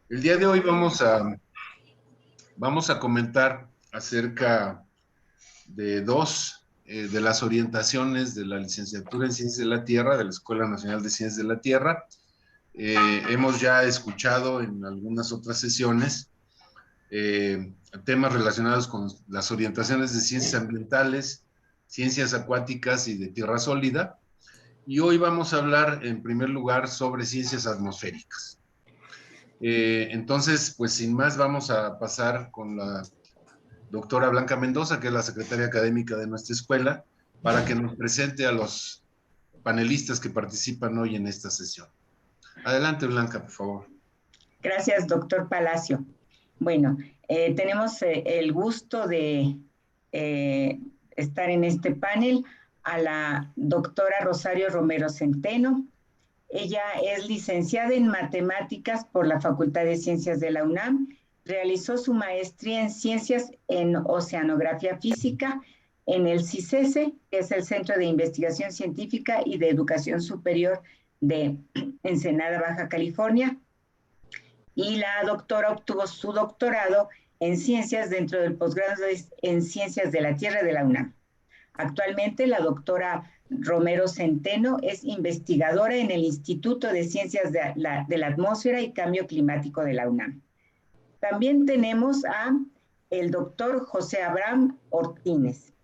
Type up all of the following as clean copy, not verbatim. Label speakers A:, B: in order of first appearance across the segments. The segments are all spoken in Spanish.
A: El día de hoy vamos a comentar acerca de dos de las orientaciones de la licenciatura en Ciencias de la Tierra de la Escuela Nacional de Ciencias de la Tierra. Hemos ya escuchado en algunas otras sesiones temas relacionados con las orientaciones de ciencias ambientales, ciencias acuáticas y de tierra sólida. Y hoy vamos a hablar en primer lugar sobre ciencias atmosféricas. Entonces, pues sin más, vamos a pasar con la doctora Blanca Mendoza, que es la secretaria académica de nuestra escuela, para que nos presente a los panelistas que participan hoy en esta sesión. Adelante, Blanca, por favor.
B: Gracias, doctor Palacio. Bueno, tenemos el gusto de estar en este panel a la doctora Rosario Romero Centeno. Ella es licenciada en matemáticas por la Facultad de Ciencias de la UNAM. Realizó su maestría en ciencias en oceanografía física en el CICESE, que es el Centro de Investigación Científica y de Educación Superior de Ensenada, Baja California. Y la doctora obtuvo su doctorado en ciencias dentro del posgrado en ciencias de la Tierra de la UNAM. Actualmente la doctora Romero Centeno es investigadora en el Instituto de Ciencias de la Atmósfera y Cambio Climático de la UNAM. También tenemos a el doctor José Abraham Ortínez.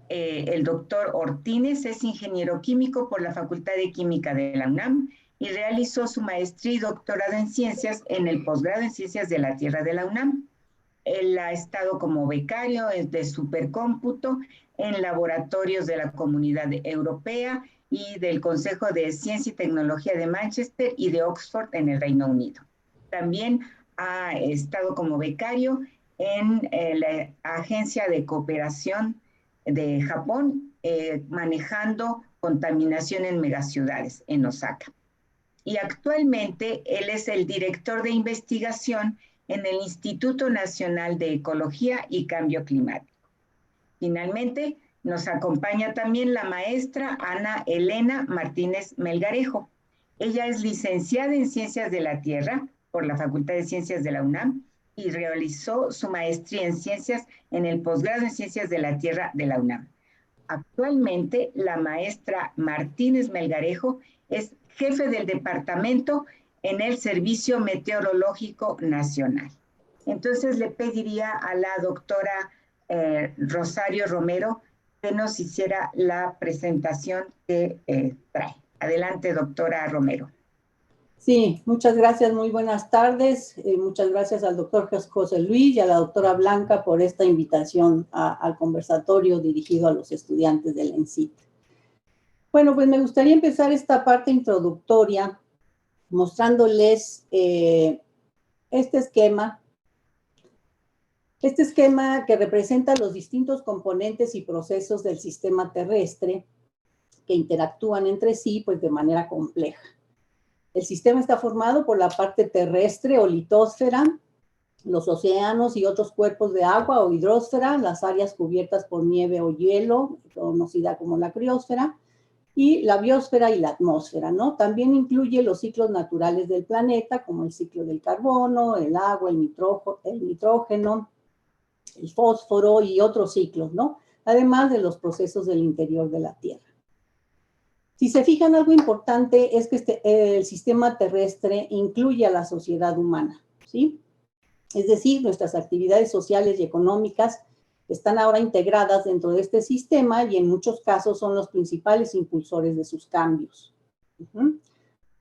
B: El doctor Ortínez es ingeniero químico por la Facultad de Química de la UNAM y realizó su maestría y doctorado en ciencias en el posgrado en Ciencias de la Tierra de la UNAM. Él ha estado como becario de supercómputo en laboratorios de la Comunidad Europea y del Consejo de Ciencia y Tecnología de Manchester y de Oxford en el Reino Unido. También ha estado como becario en la Agencia de Cooperación de Japón, manejando contaminación en megaciudades en Osaka. Y actualmente él es el director de investigación en el Instituto Nacional de Ecología y Cambio Climático. Finalmente, nos acompaña también la maestra Ana Elena Martínez Melgarejo. Ella es licenciada en Ciencias de la Tierra por la Facultad de Ciencias de la UNAM y realizó su maestría en Ciencias en el posgrado en Ciencias de la Tierra de la UNAM. Actualmente, la maestra Martínez Melgarejo es jefe del departamento en el Servicio Meteorológico Nacional. Entonces, le pediría a la doctora Rosario Romero que nos hiciera la presentación que trae. Adelante, doctora Romero.
C: Sí, muchas gracias, muy buenas tardes. Muchas gracias al doctor José Luis y a la doctora Blanca por esta invitación al conversatorio dirigido a los estudiantes del ENCIT. Bueno, pues me gustaría empezar esta parte introductoria mostrándoles este esquema que representa los distintos componentes y procesos del sistema terrestre que interactúan entre sí pues de manera compleja. El sistema está formado por la parte terrestre o litosfera, los océanos y otros cuerpos de agua o hidrosfera, las áreas cubiertas por nieve o hielo, conocida como la criosfera, y la biosfera y la atmósfera, ¿no? También incluye los ciclos naturales del planeta, como el ciclo del carbono, el agua, el nitrógeno, el fósforo y otros ciclos, ¿no? Además de los procesos del interior de la Tierra. Si se fijan, algo importante es que el sistema terrestre incluye a la sociedad humana, ¿sí? Es decir, nuestras actividades sociales y económicas están ahora integradas dentro de este sistema y en muchos casos son los principales impulsores de sus cambios.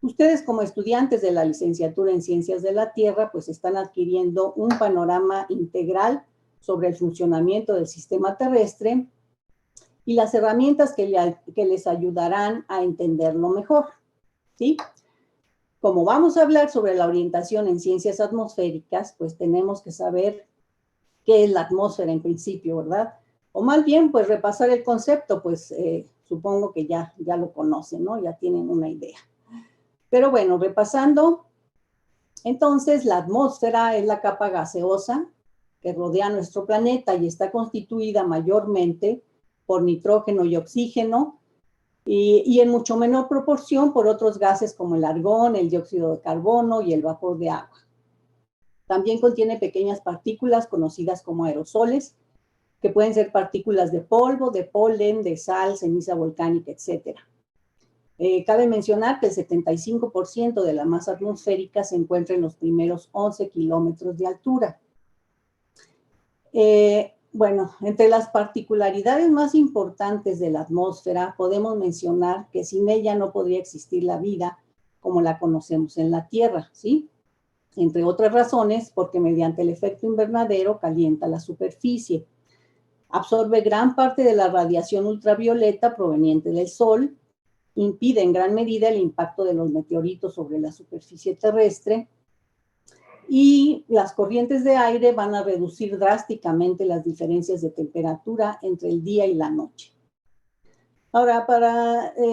C: Ustedes como estudiantes de la licenciatura en Ciencias de la Tierra, pues están adquiriendo un panorama integral sobre el funcionamiento del sistema terrestre y las herramientas que les ayudarán a entenderlo mejor, ¿sí? Como vamos a hablar sobre la orientación en ciencias atmosféricas, pues tenemos que saber qué es la atmósfera en principio, ¿verdad? O más bien, pues repasar el concepto, pues supongo que ya lo conocen, ¿no? Ya tienen una idea. Pero bueno, repasando, entonces la atmósfera es la capa gaseosa que rodea nuestro planeta y está constituida mayormente por nitrógeno y oxígeno, y en mucho menor proporción por otros gases como el argón, el dióxido de carbono y el vapor de agua. También contiene pequeñas partículas conocidas como aerosoles, que pueden ser partículas de polvo, de polen, de sal, ceniza volcánica, etc. Cabe mencionar que el 75% de la masa atmosférica se encuentra en los primeros 11 kilómetros de altura. Bueno, entre las particularidades más importantes de la atmósfera podemos mencionar que sin ella no podría existir la vida como la conocemos en la Tierra, ¿sí? Entre otras razones, porque mediante el efecto invernadero calienta la superficie, absorbe gran parte de la radiación ultravioleta proveniente del Sol, impide en gran medida el impacto de los meteoritos sobre la superficie terrestre, y las corrientes de aire van a reducir drásticamente las diferencias de temperatura entre el día y la noche. Ahora,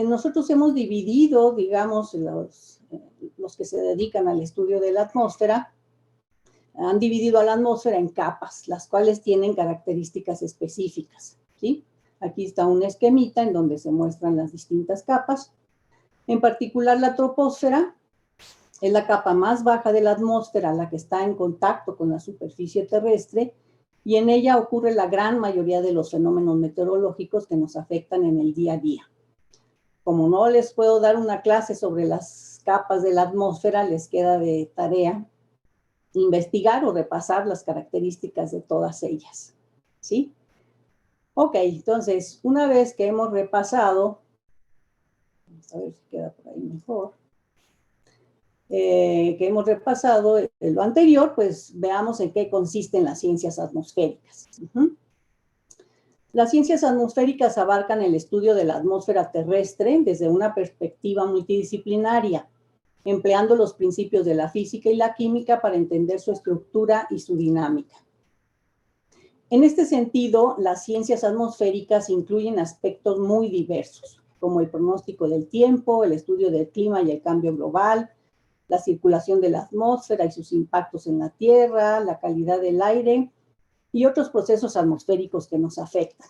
C: nosotros hemos dividido, digamos, los que se dedican al estudio de la atmósfera, han dividido a la atmósfera en capas, las cuales tienen características específicas, ¿sí? Aquí está un esquemita en donde se muestran las distintas capas. En particular, la troposfera es la capa más baja de la atmósfera, la que está en contacto con la superficie terrestre, y en ella ocurre la gran mayoría de los fenómenos meteorológicos que nos afectan en el día a día. Como no les puedo dar una clase sobre las capas de la atmósfera, les queda de tarea investigar o repasar las características de todas ellas, ¿sí? Ok, entonces, una vez que hemos repasado, vamos a ver si queda por ahí mejor, que hemos repasado lo anterior, pues veamos en qué consisten las ciencias atmosféricas. Las ciencias atmosféricas abarcan el estudio de la atmósfera terrestre desde una perspectiva multidisciplinaria, empleando los principios de la física y la química para entender su estructura y su dinámica. En este sentido, las ciencias atmosféricas incluyen aspectos muy diversos, como el pronóstico del tiempo, el estudio del clima y el cambio global, la circulación de la atmósfera y sus impactos en la Tierra, la calidad del aire y otros procesos atmosféricos que nos afectan.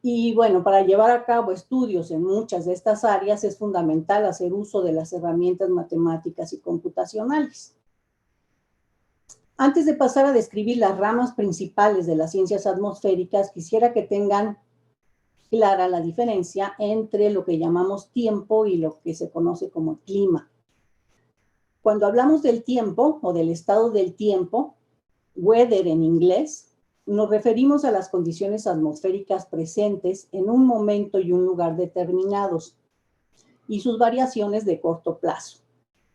C: Y bueno, para llevar a cabo estudios en muchas de estas áreas es fundamental hacer uso de las herramientas matemáticas y computacionales. Antes de pasar a describir las ramas principales de las ciencias atmosféricas, quisiera que tengan clara la diferencia entre lo que llamamos tiempo y lo que se conoce como clima. Cuando hablamos del tiempo o del estado del tiempo, weather en inglés, nos referimos a las condiciones atmosféricas presentes en un momento y un lugar determinados y sus variaciones de corto plazo,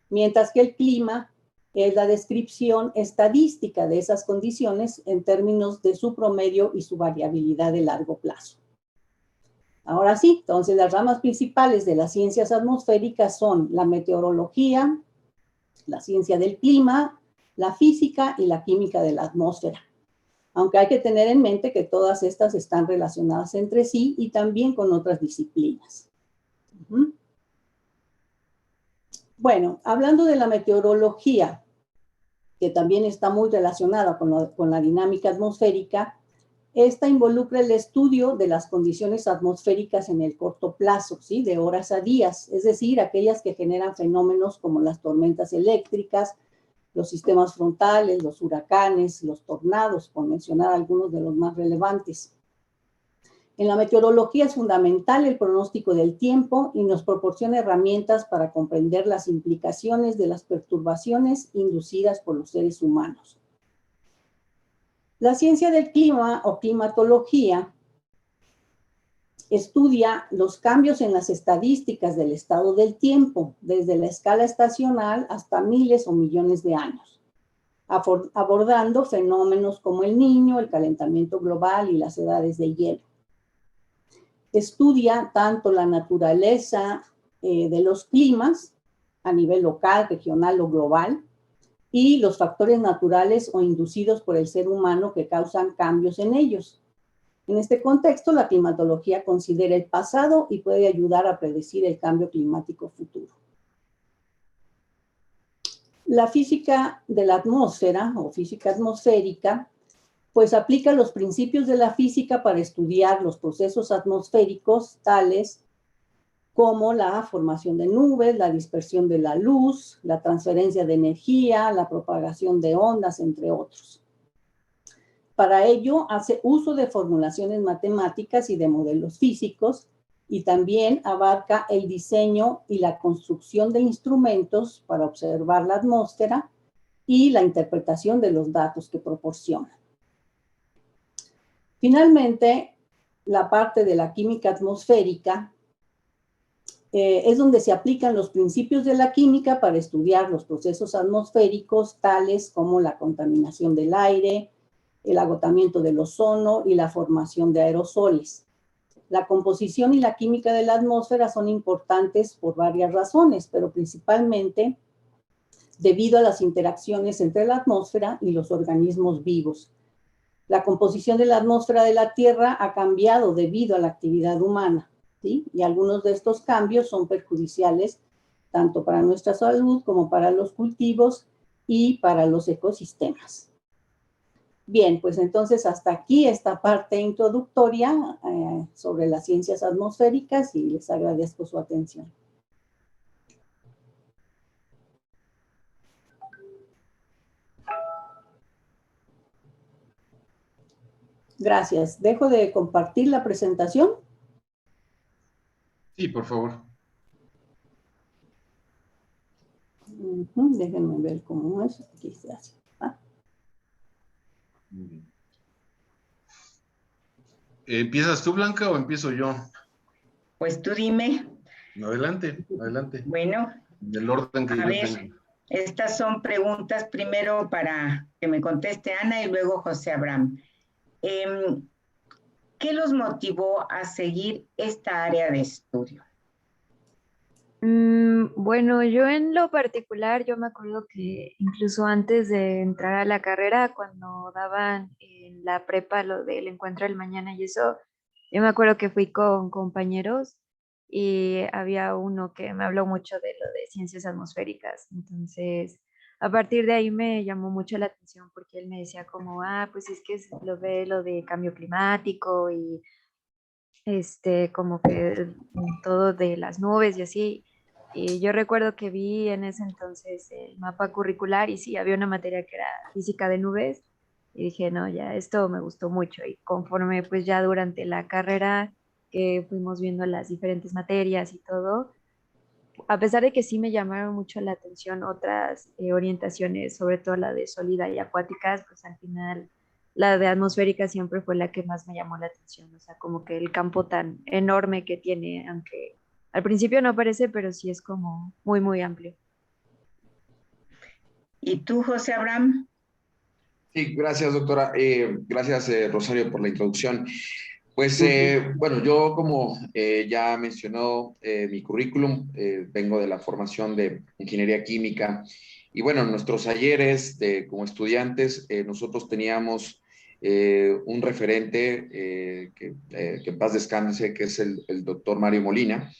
C: mientras que el clima es la descripción estadística de esas condiciones en términos de su promedio y su variabilidad de largo plazo. Ahora sí, entonces las ramas principales de las ciencias atmosféricas son la meteorología, la ciencia del clima, la física y la química de la atmósfera. Aunque hay que tener en mente que todas estas están relacionadas entre sí y también con otras disciplinas. Bueno, hablando de la meteorología, que también está muy relacionada con la dinámica atmosférica, esta involucra el estudio de las condiciones atmosféricas en el corto plazo, ¿sí? De horas a días, es decir, aquellas que generan fenómenos como las tormentas eléctricas, los sistemas frontales, los huracanes, los tornados, por mencionar algunos de los más relevantes. En la meteorología es fundamental el pronóstico del tiempo y nos proporciona herramientas para comprender las implicaciones de las perturbaciones inducidas por los seres humanos. La ciencia del clima o climatología estudia los cambios en las estadísticas del estado del tiempo, desde la escala estacional hasta miles o millones de años, abordando fenómenos como el Niño, el calentamiento global y las edades de hielo. Estudia tanto la naturaleza de los climas a nivel local, regional o global, y los factores naturales o inducidos por el ser humano que causan cambios en ellos. En este contexto, la climatología considera el pasado y puede ayudar a predecir el cambio climático futuro. La física de la atmósfera o física atmosférica, pues aplica los principios de la física para estudiar los procesos atmosféricos tales como la formación de nubes, la dispersión de la luz, la transferencia de energía, la propagación de ondas, entre otros. Para ello, hace uso de formulaciones matemáticas y de modelos físicos, y también abarca el diseño y la construcción de instrumentos para observar la atmósfera y la interpretación de los datos que proporciona. Finalmente, la parte de la química atmosférica es donde se aplican los principios de la química para estudiar los procesos atmosféricos, tales como la contaminación del aire, el agotamiento del ozono y la formación de aerosoles. La composición y la química de la atmósfera son importantes por varias razones, pero principalmente debido a las interacciones entre la atmósfera y los organismos vivos. La composición de la atmósfera de la Tierra ha cambiado debido a la actividad humana, ¿sí? Y algunos de estos cambios son perjudiciales tanto para nuestra salud como para los cultivos y para los ecosistemas. Bien, pues entonces hasta aquí esta parte introductoria sobre las ciencias atmosféricas y les agradezco su atención. Gracias. ¿Dejo de compartir la presentación?
A: Sí, por favor.
C: Déjenme ver cómo es. Aquí se hace.
A: Muy bien. ¿Empiezas tú, Blanca, o empiezo yo?
B: Pues tú dime.
A: Adelante, adelante.
B: Bueno,
A: Del orden que
B: a
A: yo
B: ver,
A: tengo.
B: estas son preguntas primero para que me conteste Ana y luego José Abraham. ¿Qué los motivó a seguir esta área de estudio?
D: Bueno, yo en lo particular, yo me acuerdo que incluso antes de entrar a la carrera, cuando daban en la prepa lo del encuentro del mañana y eso, yo me acuerdo que fui con compañeros y había uno que me habló mucho de lo de ciencias atmosféricas. Entonces, a partir de ahí me llamó mucho la atención porque él me decía como, pues es que lo ve lo de cambio climático y como que todo de las nubes y así. Y yo recuerdo que vi en ese entonces el mapa curricular y sí, había una materia que era física de nubes y dije, no, ya, esto me gustó mucho. Y conforme pues ya durante la carrera que fuimos viendo las diferentes materias y todo, a pesar de que sí me llamaron mucho la atención otras orientaciones, sobre todo la de sólida y acuáticas, pues al final la de atmosférica siempre fue la que más me llamó la atención, o sea, como que el campo tan enorme que tiene, aunque al principio no parece, pero sí es como muy, muy amplio.
B: ¿Y tú, José Abraham?
E: Sí, gracias, doctora. Gracias, Rosario, por la introducción. Pues, bueno, yo como ya mencionó mi currículum, vengo de la formación de ingeniería química y bueno, en nuestros talleres como estudiantes, nosotros teníamos un referente que en paz descanse, que es el doctor Mario Molina,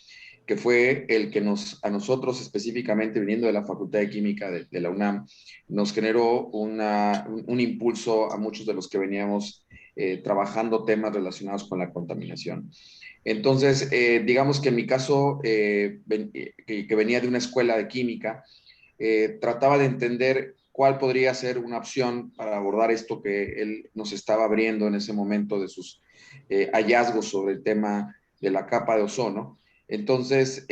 E: que fue el que a nosotros específicamente, viniendo de la Facultad de Química de la UNAM, nos generó un impulso a muchos de los que veníamos trabajando temas relacionados con la contaminación. Entonces, digamos que en mi caso, que venía de una escuela de química, trataba de entender cuál podría ser una opción para abordar esto que él nos estaba abriendo en ese momento de sus hallazgos sobre el tema de la capa de ozono. Entonces,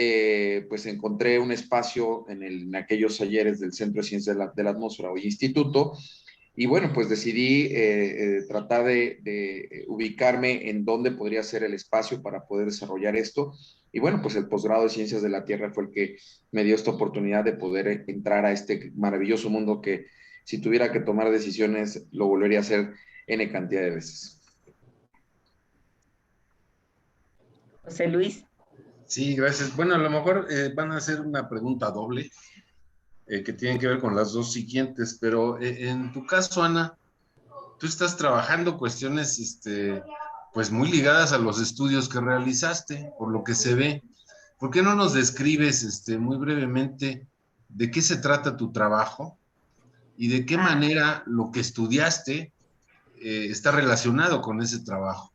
E: pues encontré un espacio en aquellos talleres del Centro de Ciencias de la Atmósfera o Instituto, y bueno, pues decidí tratar de ubicarme en dónde podría ser el espacio para poder desarrollar esto. Y bueno, pues el posgrado de Ciencias de la Tierra fue el que me dio esta oportunidad de poder entrar a este maravilloso mundo que si tuviera que tomar decisiones lo volvería a hacer N cantidad de veces.
B: José Luis.
A: Sí, gracias. Bueno, a lo mejor van a hacer una pregunta doble que tienen que ver con las dos siguientes, pero en tu caso, Ana, tú estás trabajando cuestiones pues muy ligadas a los estudios que realizaste, por lo que se ve. ¿Por qué no nos describes muy brevemente de qué se trata tu trabajo y de qué manera lo que estudiaste está relacionado con ese trabajo?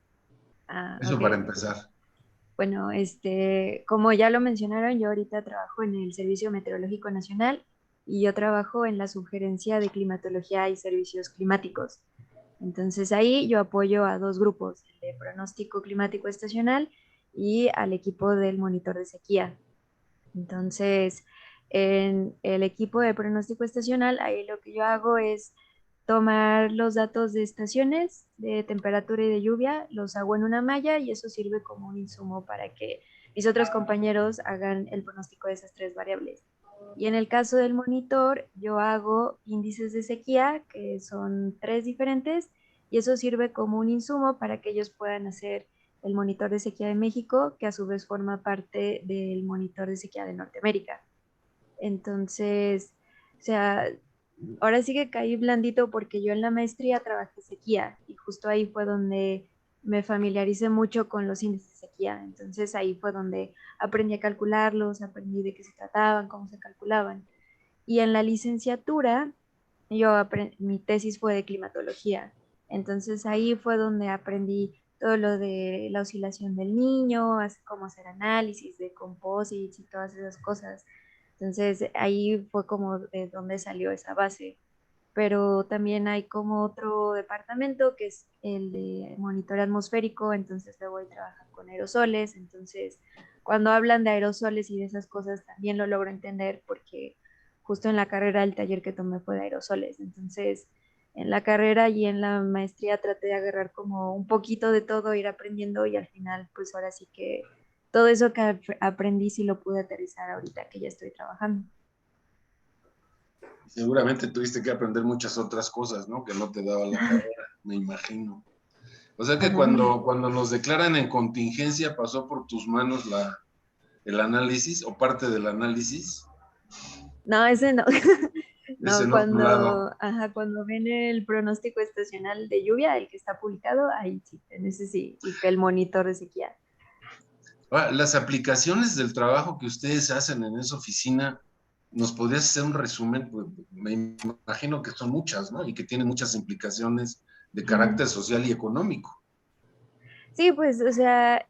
A: Eso
D: Ok.
A: para empezar.
D: Bueno, como ya lo mencionaron, yo ahorita trabajo en el Servicio Meteorológico Nacional y yo trabajo en la Subgerencia de Climatología y Servicios Climáticos. Entonces ahí yo apoyo a dos grupos, el de pronóstico climático estacional y al equipo del monitor de sequía. Entonces, en el equipo de pronóstico estacional, ahí lo que yo hago es tomar los datos de estaciones, de temperatura y de lluvia, los hago en una malla y eso sirve como un insumo para que mis otros compañeros hagan el pronóstico de esas tres variables. Y en el caso del monitor, yo hago índices de sequía, que son tres diferentes, y eso sirve como un insumo para que ellos puedan hacer el monitor de sequía de México, que a su vez forma parte del monitor de sequía de Norteamérica. Entonces, o sea, ahora sí que caí blandito porque yo en la maestría trabajé sequía y justo ahí fue donde me familiaricé mucho con los índices de sequía. Entonces ahí fue donde aprendí a calcularlos, aprendí de qué se trataban, cómo se calculaban. Y en la licenciatura, mi tesis fue de climatología. Entonces ahí fue donde aprendí todo lo de la oscilación del niño, así cómo hacer análisis de composites y todas esas cosas. Entonces ahí fue como de donde salió esa base. Pero también hay como otro departamento que es el de monitoreo atmosférico, entonces le voy a trabajar con aerosoles. Entonces, cuando hablan de aerosoles y de esas cosas, también lo logro entender porque justo en la carrera el taller que tomé fue de aerosoles. Entonces, en la carrera y en la maestría traté de agarrar como un poquito de todo, ir aprendiendo y al final, pues ahora sí que todo eso que aprendí sí lo pude aterrizar ahorita que ya estoy trabajando.
A: Seguramente tuviste que aprender muchas otras cosas, ¿no? Que no te daba la carrera, me imagino. O sea que
D: Ajá.
A: cuando nos declaran en contingencia, pasó por tus manos el análisis o parte del análisis.
D: No, ese no.
A: Es
D: No,
A: en otro lado.
D: cuando ven el pronóstico estacional de lluvia, el que está publicado, ahí sí, en ese sí, y que el monitor de sequía.
A: Ahora, las aplicaciones del trabajo que ustedes hacen en esa oficina, ¿nos podrías hacer un resumen? Pues, me imagino que son muchas, ¿no? Y que tienen muchas implicaciones de carácter social y económico.
D: Sí, pues, o sea,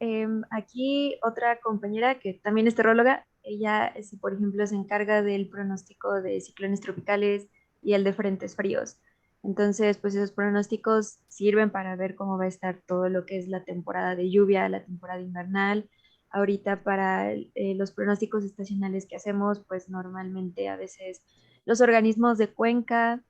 D: aquí otra compañera que también es teróloga, ella, por ejemplo, se encarga del pronóstico de ciclones tropicales y el de frentes fríos. Entonces, pues esos pronósticos sirven para ver cómo va a estar todo lo que es la temporada de lluvia, la temporada invernal. Ahorita para los pronósticos estacionales que hacemos, pues normalmente a veces los organismos de cuenca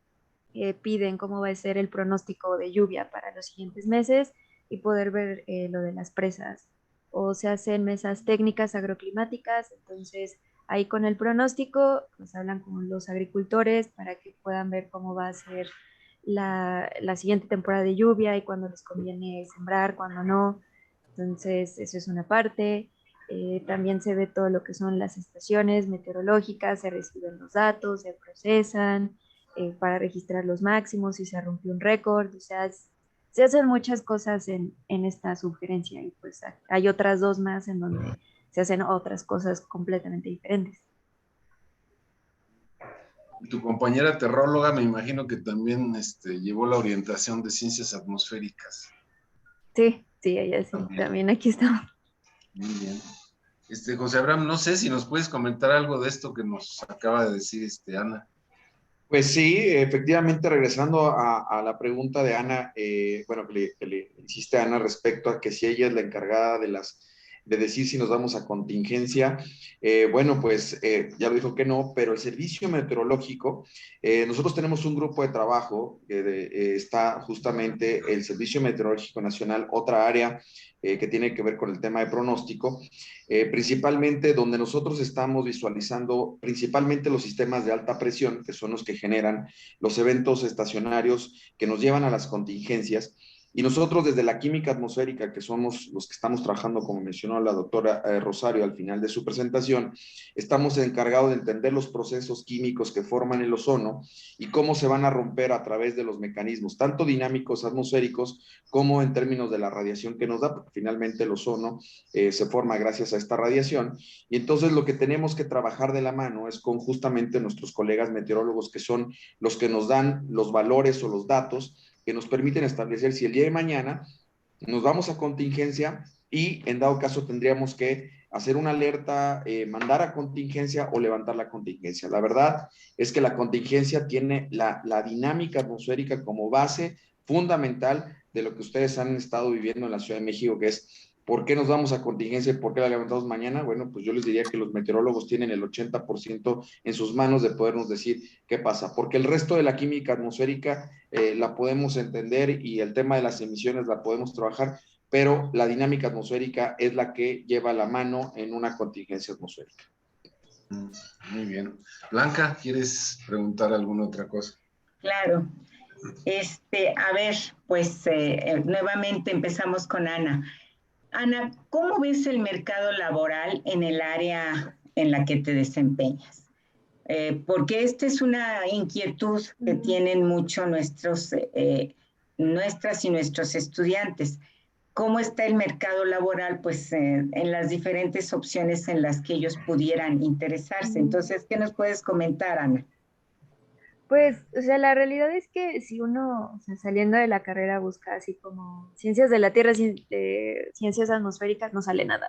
D: piden cómo va a ser el pronóstico de lluvia para los siguientes meses y poder ver lo de las presas. O se hacen mesas técnicas agroclimáticas, entonces ahí con el pronóstico pues hablan con los agricultores para que puedan ver cómo va a ser la siguiente temporada de lluvia y cuándo les conviene sembrar, cuándo no. Entonces, eso es una parte. También se ve todo lo que son las estaciones meteorológicas, se reciben los datos, se procesan para registrar los máximos, si se rompió un récord, o sea, se hacen muchas cosas en esta sugerencia y pues hay otras dos más en donde se hacen otras cosas completamente diferentes.
A: Tu compañera terróloga me imagino que también llevó la orientación de ciencias atmosféricas.
D: Sí, sí, ella sí,
A: También.
D: también aquí estamos.
A: Muy bien. José Abraham, no sé si nos puedes comentar algo de esto que nos acaba de decir Ana.
E: Pues sí, efectivamente, regresando a la pregunta de Ana, bueno, que le hiciste a Ana respecto a que si ella es la encargada de decir si nos vamos a contingencia, bueno, pues ya lo dijo que no, pero el servicio meteorológico, nosotros tenemos un grupo de trabajo que está justamente el Servicio Meteorológico Nacional, otra área que tiene que ver con el tema de pronóstico, principalmente donde nosotros estamos visualizando principalmente los sistemas de alta presión, que son los que generan los eventos estacionarios que nos llevan a las contingencias. Y nosotros desde la química atmosférica, que somos los que estamos trabajando, como mencionó la doctora Rosario al final de su presentación, estamos encargados de entender los procesos químicos que forman el ozono y cómo se van a romper a través de los mecanismos, tanto dinámicos atmosféricos como en términos de la radiación que nos da, porque finalmente el ozono se forma gracias a esta radiación. Y entonces lo que tenemos que trabajar de la mano es con justamente nuestros colegas meteorólogos, que son los que nos dan los valores o los datos que nos permiten establecer si el día de mañana nos vamos a contingencia y en dado caso tendríamos que hacer una alerta, mandar a contingencia o levantar la contingencia. La verdad es que la contingencia tiene la dinámica atmosférica como base fundamental de lo que ustedes han estado viviendo en la Ciudad de México, que es ¿por qué nos vamos a contingencia y por qué la levantamos mañana? Bueno, pues yo les diría que los meteorólogos tienen el 80% en sus manos de podernos decir qué pasa, porque el resto de la química atmosférica la podemos entender y el tema de las emisiones la podemos trabajar, pero la dinámica atmosférica es la que lleva la mano en una contingencia atmosférica.
A: Muy bien. Blanca, ¿quieres preguntar alguna otra cosa?
B: Claro. A ver, pues nuevamente empezamos con Ana. Ana, ¿cómo ves el mercado laboral en el área en la que te desempeñas? Porque esta es una inquietud que tienen mucho nuestras y nuestros estudiantes. ¿Cómo está el mercado laboral? Pues en las diferentes opciones en las que ellos pudieran interesarse. Entonces, ¿qué nos puedes comentar, Ana?
D: Pues, o sea, la realidad es que si uno, o sea, saliendo de la carrera busca así como ciencias de la Tierra, ciencias atmosféricas, no sale nada.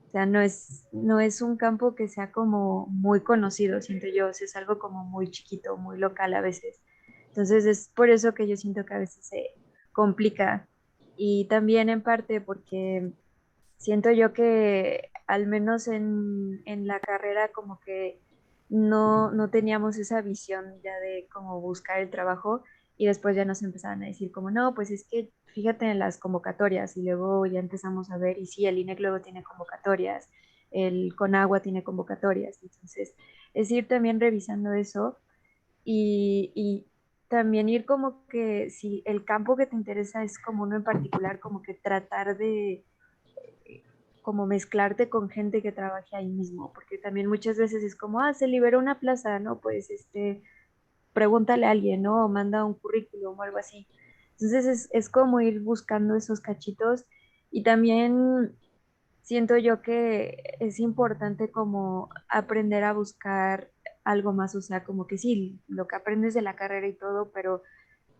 D: O sea, no es un campo que sea como muy conocido, siento yo, o sea, es algo como muy chiquito, muy local a veces. Entonces es por eso que yo siento que a veces se complica. Y también en parte porque siento yo que al menos en la carrera como que no teníamos esa visión ya de cómo buscar el trabajo y después ya nos empezaban a decir como, no, pues es que fíjate en las convocatorias y luego ya empezamos a ver y sí, el INEC luego tiene convocatorias, el CONAGUA tiene convocatorias, entonces es ir también revisando eso y también ir como que si el campo que te interesa es como uno en particular, como que tratar de como mezclarte con gente que trabaje ahí mismo, porque también muchas veces es como, se liberó una plaza, ¿no? Pues pregúntale a alguien, ¿no? O manda un currículum o algo así. Entonces es como ir buscando esos cachitos y también siento yo que es importante como aprender a buscar algo más, o sea, como que sí, lo que aprendes de la carrera y todo, pero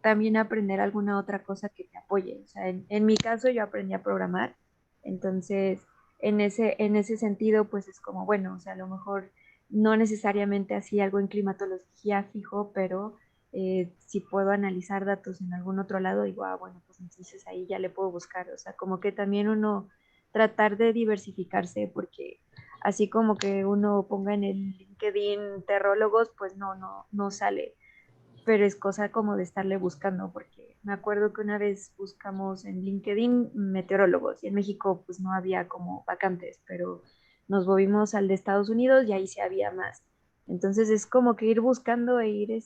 D: también aprender alguna otra cosa que te apoye. O sea, en mi caso yo aprendí a programar, entonces en ese sentido pues es como, bueno, o sea, a lo mejor no necesariamente así algo en climatología fijo, pero si puedo analizar datos en algún otro lado, digo, bueno, pues entonces ahí ya le puedo buscar. O sea, como que también uno tratar de diversificarse, porque así como que uno ponga en el LinkedIn terrólogos, pues no sale, pero es cosa como de estarle buscando, porque me acuerdo que una vez buscamos en LinkedIn meteorólogos y en México pues no había como vacantes, pero nos movimos al de Estados Unidos y ahí sí había más. Entonces es como que ir buscando e ir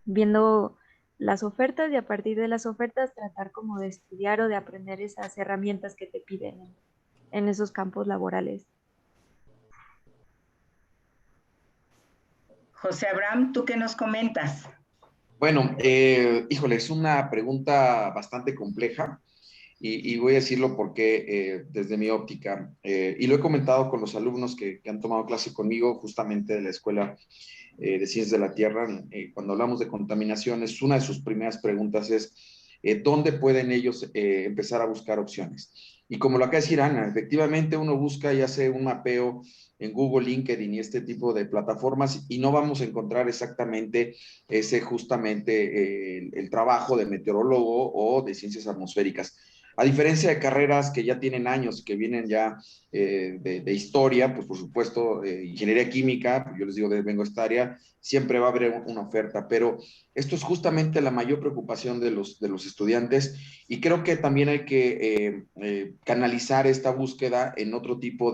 D: viendo las ofertas y a partir de las ofertas tratar como de estudiar o de aprender esas herramientas que te piden en esos campos laborales.
B: José Abraham, ¿tú qué nos comentas?
E: Bueno, híjole, es una pregunta bastante compleja y voy a decirlo porque desde mi óptica, y lo he comentado con los alumnos que han tomado clase conmigo justamente de la Escuela de Ciencias de la Tierra, cuando hablamos de contaminaciones, una de sus primeras preguntas es, ¿dónde pueden ellos empezar a buscar opciones? Y como lo acaba de decir Ana, efectivamente uno busca y hace un mapeo en Google, LinkedIn y este tipo de plataformas y no vamos a encontrar exactamente ese justamente el trabajo de meteorólogo o de ciencias atmosféricas. A diferencia de carreras que ya tienen años, que vienen ya de historia, pues por supuesto, ingeniería química, pues yo les digo, vengo a esta área, siempre va a haber una oferta, pero esto es justamente la mayor preocupación de los estudiantes y creo que también hay que canalizar esta búsqueda en otro tipo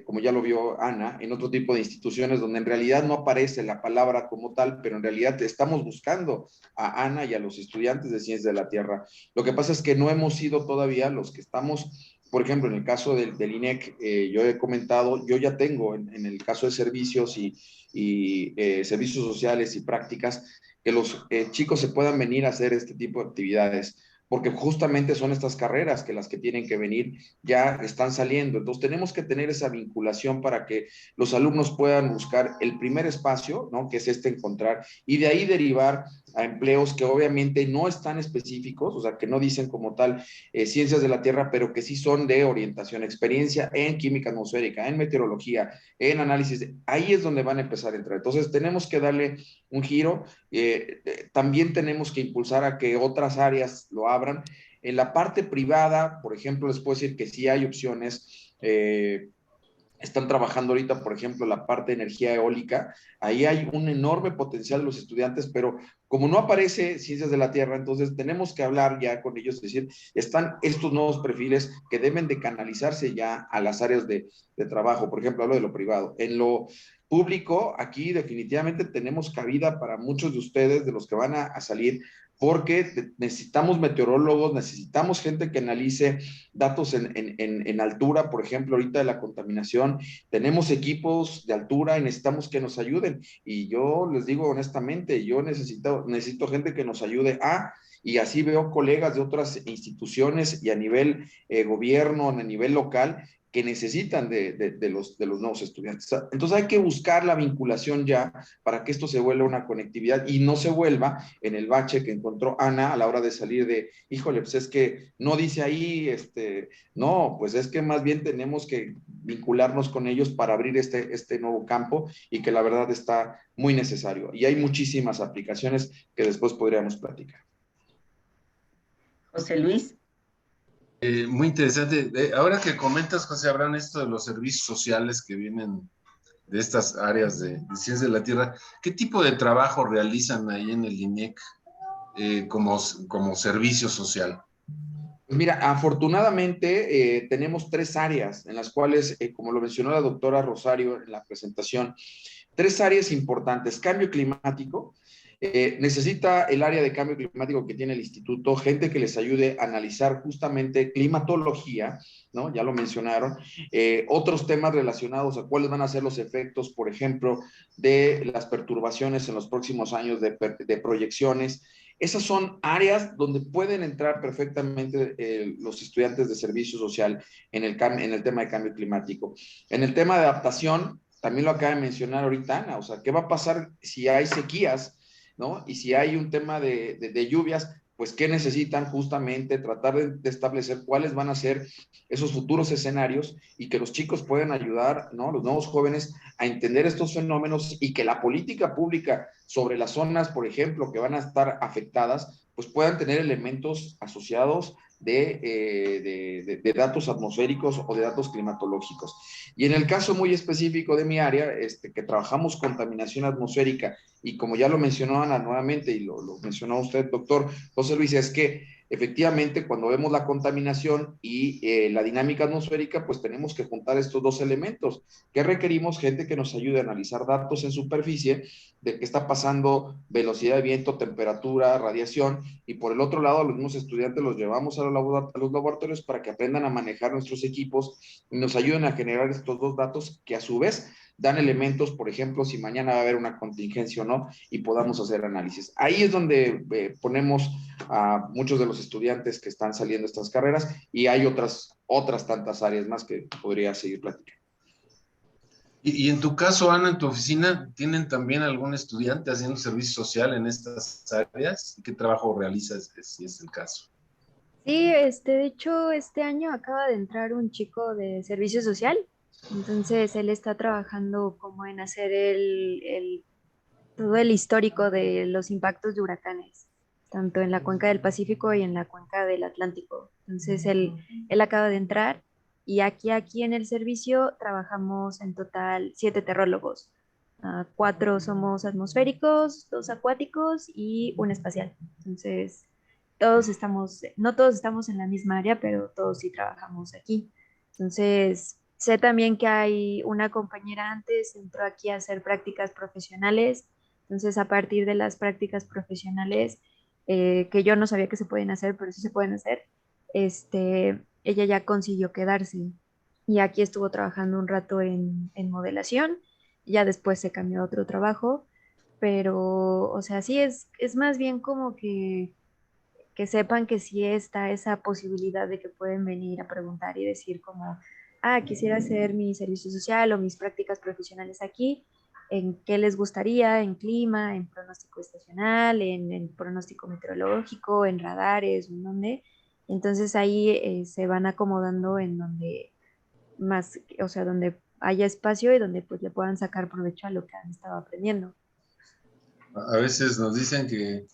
E: como ya lo vio Ana, en otro tipo de instituciones donde en realidad no aparece la palabra como tal, pero en realidad estamos buscando a Ana y a los estudiantes de Ciencias de la Tierra. Lo que pasa es que no hemos sido todavía los que estamos, por ejemplo, en el caso del INEC, yo he comentado, yo ya tengo en el caso de servicios y servicios sociales y prácticas, que los chicos se puedan venir a hacer este tipo de actividades porque justamente son estas carreras que las que tienen que venir ya están saliendo. Entonces tenemos que tener esa vinculación para que los alumnos puedan buscar el primer espacio, ¿no? Que es encontrar, y de ahí derivar a empleos que obviamente no están específicos, o sea, que no dicen como tal ciencias de la Tierra, pero que sí son de orientación, experiencia en química atmosférica, en meteorología, en análisis. Ahí es donde van a empezar a entrar. Entonces, tenemos que darle un giro. También tenemos que impulsar a que otras áreas lo abran. En la parte privada, por ejemplo, les puedo decir que sí hay opciones. Están trabajando ahorita, por ejemplo, la parte de energía eólica. Ahí hay un enorme potencial de los estudiantes, pero como no aparece ciencias de la Tierra, entonces tenemos que hablar ya con ellos, es decir, están estos nuevos perfiles que deben de canalizarse ya a las áreas de trabajo. Por ejemplo, hablo de lo privado. En lo público, aquí definitivamente tenemos cabida para muchos de ustedes, de los que van a salir, porque necesitamos meteorólogos, necesitamos gente que analice datos en altura, por ejemplo, ahorita de la contaminación, tenemos equipos de altura y necesitamos que nos ayuden. Y yo les digo honestamente, yo necesito gente que nos ayude y así veo colegas de otras instituciones y a nivel gobierno, a nivel local, que necesitan de los nuevos estudiantes. Entonces hay que buscar la vinculación ya para que esto se vuelva una conectividad y no se vuelva en el bache que encontró Ana a la hora de salir de, híjole, pues es que no dice ahí, no, pues es que más bien tenemos que vincularnos con ellos para abrir este nuevo campo y que la verdad está muy necesario. Y hay muchísimas aplicaciones que después podríamos platicar.
B: José Luis.
A: Muy interesante. Ahora que comentas, José Abraham, esto de los servicios sociales que vienen de estas áreas de ciencias de la Tierra, ¿qué tipo de trabajo realizan ahí en el INEC como servicio social?
E: Pues mira, afortunadamente tenemos 3 áreas en las cuales, como lo mencionó la doctora Rosario en la presentación, 3 áreas importantes. Cambio climático. Necesita el área de cambio climático que tiene el instituto, gente que les ayude a analizar justamente climatología, ¿no? Ya lo mencionaron. Otros temas relacionados a cuáles van a ser los efectos, por ejemplo, de las perturbaciones en los próximos años de proyecciones. Esas son áreas donde pueden entrar perfectamente los estudiantes de servicio social en el tema de cambio climático. En el tema de adaptación, también lo acaba de mencionar ahorita Ana, o sea, ¿qué va a pasar si hay sequías, ¿no? Y si hay un tema de lluvias, pues ¿qué necesitan? Justamente tratar de establecer cuáles van a ser esos futuros escenarios y que los chicos puedan ayudar, ¿no? Los nuevos jóvenes a entender estos fenómenos y que la política pública sobre las zonas, por ejemplo, que van a estar afectadas, pues puedan tener elementos asociados de datos atmosféricos o de datos climatológicos. Y en el caso muy específico de mi área, que trabajamos contaminación atmosférica, y como ya lo mencionó Ana nuevamente, y lo mencionó usted, doctor José Luis, es que efectivamente cuando vemos la contaminación y la dinámica atmosférica, pues tenemos que juntar estos 2 elementos, que requerimos gente que nos ayude a analizar datos en superficie de qué está pasando, velocidad de viento, temperatura, radiación, y por el otro lado a los mismos estudiantes los llevamos a los laboratorios para que aprendan a manejar nuestros equipos y nos ayuden a generar estos 2 datos que a su vez dan elementos, por ejemplo, si mañana va a haber una contingencia o no, y podamos hacer análisis. Ahí es donde ponemos a muchos de los estudiantes que están saliendo de estas carreras y hay otras tantas áreas más que podría seguir platicando.
A: Y en tu caso, Ana, en tu oficina, ¿tienen también algún estudiante haciendo servicio social en estas áreas? ¿Qué trabajo realizas, si es el caso?
D: Sí, de hecho, este año acaba de entrar un chico de servicio social, entonces él está trabajando como en hacer todo el histórico de los impactos de huracanes, tanto en la cuenca del Pacífico y en la cuenca del Atlántico. Entonces él acaba de entrar y aquí en el servicio trabajamos en total 7 terrólogos. 4 somos atmosféricos, 2 acuáticos y 1 espacial. Entonces, no todos estamos en la misma área, pero todos sí trabajamos aquí. Entonces, sé también que hay una compañera antes, entró aquí a hacer prácticas profesionales. Entonces, a partir de las prácticas profesionales, que yo no sabía que se pueden hacer, pero sí se pueden hacer, ella ya consiguió quedarse. Y aquí estuvo trabajando un rato en modelación, ya después se cambió a otro trabajo, pero, o sea, sí es más bien como que sepan que sí está esa posibilidad de que pueden venir a preguntar y decir como, quisiera hacer mi servicio social o mis prácticas profesionales aquí en qué les gustaría, en clima, en pronóstico estacional, en pronóstico meteorológico, en radares, en dónde. Entonces ahí se van acomodando en donde más, o sea, donde haya espacio y donde pues le puedan sacar provecho a lo que han estado aprendiendo.
A: A veces nos dicen que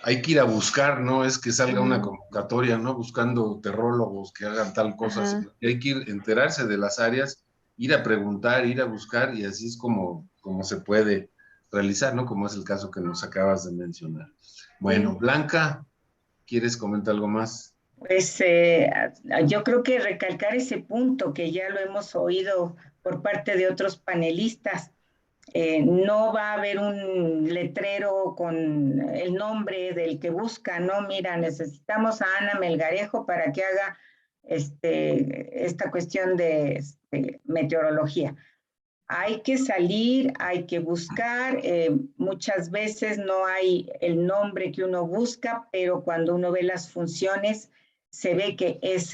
A: hay que ir a buscar, no es que salga una convocatoria, ¿no? Buscando terrólogos que hagan tal cosa,
D: Ajá.
A: sino que hay que ir, enterarse de las áreas, ir a preguntar, ir a buscar, y así es como se puede realizar, ¿no? Como es el caso que nos acabas de mencionar. Bueno,
D: Sí.
A: Blanca, ¿quieres comentar algo más?
B: Pues yo creo que recalcar ese punto que ya lo hemos oído por parte de otros panelistas. No va a haber un letrero con el nombre del que busca, no, mira, necesitamos a Ana Melgarejo para que haga esta cuestión de meteorología. Hay que salir, hay que buscar, muchas veces no hay el nombre que uno busca, pero cuando uno ve las funciones, se ve que es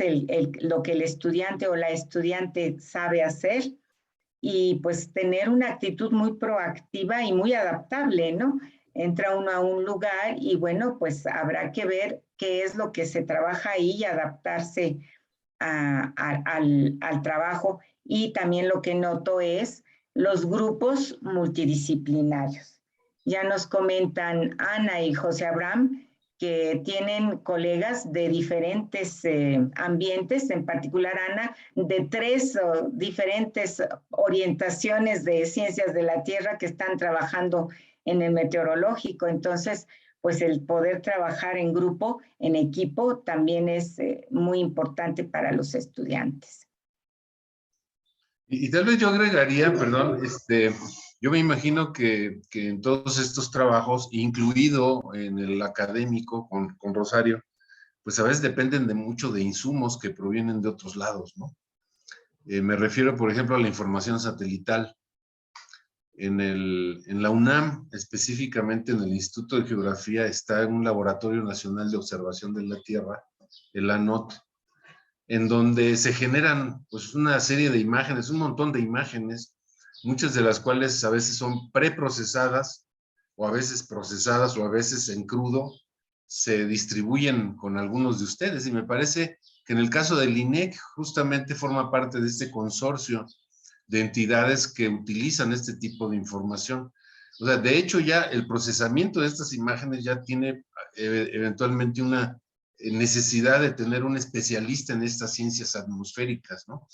B: lo que el estudiante o la estudiante sabe hacer, y pues tener una actitud muy proactiva y muy adaptable, ¿no? Entra uno a un lugar y bueno, pues habrá que ver qué es lo que se trabaja ahí y adaptarse al trabajo. Y también lo que noto es los grupos multidisciplinarios. Ya nos comentan Ana y José Abraham que tienen colegas de diferentes ambientes, en particular Ana, de 3 diferentes orientaciones de ciencias de la Tierra que están trabajando en el meteorológico. Entonces, pues el poder trabajar en grupo, en equipo, también es muy importante para los estudiantes.
A: Y tal vez yo agregaría, perdón, yo me imagino que en todos estos trabajos, incluido en el académico con Rosario, pues a veces dependen de mucho de insumos que provienen de otros lados, ¿no? Me refiero, por ejemplo, a la información satelital. En la UNAM, específicamente en el Instituto de Geografía, está un Laboratorio Nacional de Observación de la Tierra, el ANOT, en donde se generan pues una serie de imágenes, un montón de imágenes, muchas de las cuales a veces son preprocesadas, o a veces procesadas, o a veces en crudo, se distribuyen con algunos de ustedes. Y me parece que en el caso del INEC, justamente forma parte de este consorcio de entidades que utilizan este tipo de información. O sea, de hecho ya el procesamiento de estas imágenes ya tiene eventualmente una necesidad de tener un especialista en estas ciencias atmosféricas, ¿no?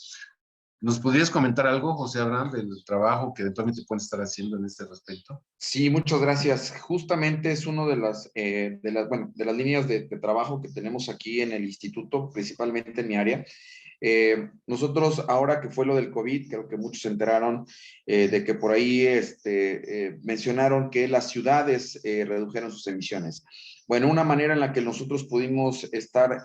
A: ¿Nos podrías comentar algo, José Abraham, del trabajo que eventualmente pueden estar haciendo en este respecto?
E: Sí, muchas gracias. Justamente es una de las líneas de trabajo que tenemos aquí en el instituto, principalmente en mi área. Nosotros, ahora que fue lo del COVID, creo que muchos se enteraron de que por ahí mencionaron que las ciudades redujeron sus emisiones. Bueno, una manera en la que nosotros pudimos estar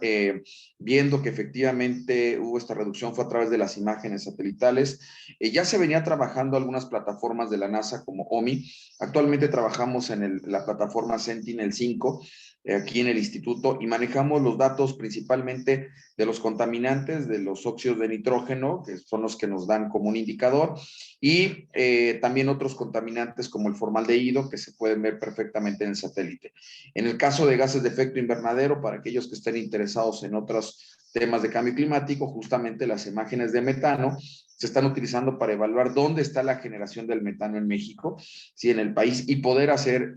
E: viendo que efectivamente hubo esta reducción fue a través de las imágenes satelitales. Ya se venía trabajando algunas plataformas de la NASA como OMI. Actualmente trabajamos en la plataforma Sentinel-5 aquí en el instituto y manejamos los datos principalmente de los contaminantes, de los óxidos de nitrógeno, que son los que nos dan como un indicador, y también otros contaminantes como el formaldehído, que se pueden ver perfectamente en el satélite. En el caso de gases de efecto invernadero, para aquellos que estén interesados en otros temas de cambio climático, justamente las imágenes de metano se están utilizando para evaluar dónde está la generación del metano en México, sí, en el país, y poder hacer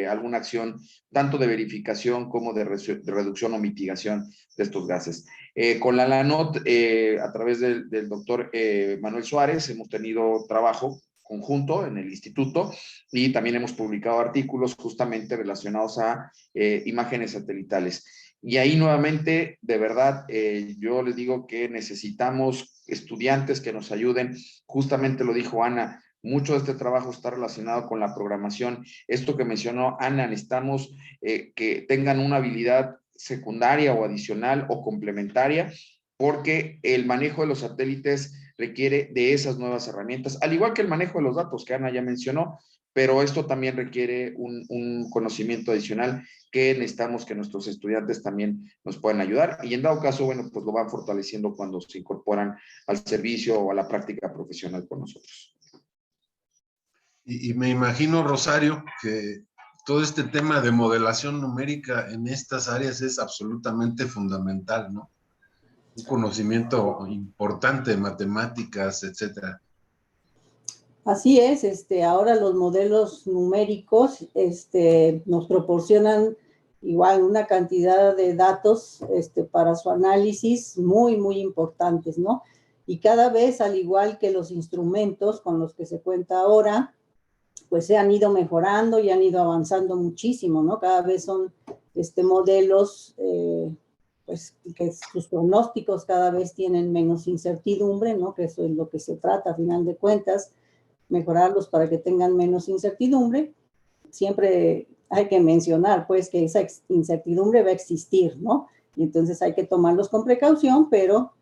E: alguna acción tanto de verificación como de reducción o mitigación de estos gases. Con la LANOT, a través del doctor Manuel Suárez, hemos tenido trabajo conjunto en el instituto y también hemos publicado artículos justamente relacionados a imágenes satelitales. Y ahí nuevamente, de verdad, yo les digo que necesitamos estudiantes que nos ayuden. Justamente lo dijo Ana, mucho de este trabajo está relacionado con la programación. Esto que mencionó Ana, necesitamos que tengan una habilidad secundaria o adicional o complementaria, porque el manejo de los satélites requiere de esas nuevas herramientas, al igual que el manejo de los datos que Ana ya mencionó, pero esto también requiere un conocimiento adicional que necesitamos que nuestros estudiantes también nos puedan ayudar y en dado caso, bueno, pues lo van fortaleciendo cuando se incorporan al servicio o a la práctica profesional con nosotros.
A: Y me imagino, Rosario, que todo este tema de modelación numérica en estas áreas es absolutamente fundamental, ¿no? Un conocimiento importante de matemáticas, etcétera.
C: Así es, ahora los modelos numéricos nos proporcionan igual una cantidad de datos para su análisis muy, muy importantes, ¿no? Y cada vez, al igual que los instrumentos con los que se cuenta ahora, pues se han ido mejorando y han ido avanzando muchísimo, ¿no? Cada vez son modelos, pues que sus pronósticos cada vez tienen menos incertidumbre, ¿no? Que eso es lo que se trata a final de cuentas, mejorarlos para que tengan menos incertidumbre. Siempre hay que mencionar, pues, que esa incertidumbre va a existir, ¿no? Y entonces hay que tomarlos con precaución, pero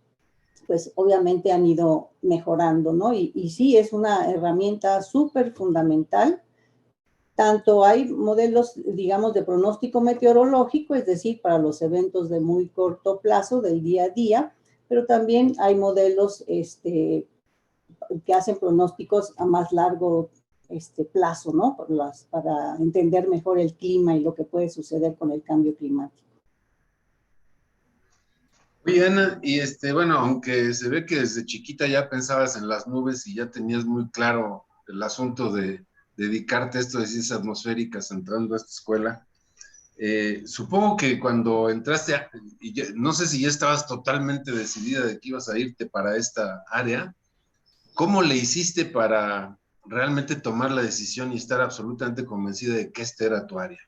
C: pues obviamente han ido mejorando, ¿no? Y sí, es una herramienta súper fundamental. Tanto hay modelos, digamos, de pronóstico meteorológico, es decir, para los eventos de muy corto plazo, del día a día, pero también hay modelos que hacen pronósticos a más largo plazo, ¿no? Para entender mejor el clima y lo que puede suceder con el cambio climático.
A: Oye, Ana, y bueno, aunque se ve que desde chiquita ya pensabas en las nubes y ya tenías muy claro el asunto de dedicarte a esto de ciencias atmosféricas entrando a esta escuela, supongo que cuando entraste, no sé si ya estabas totalmente decidida de que ibas a irte para esta área, ¿cómo le hiciste para realmente tomar la decisión y estar absolutamente convencida de que esta era tu área?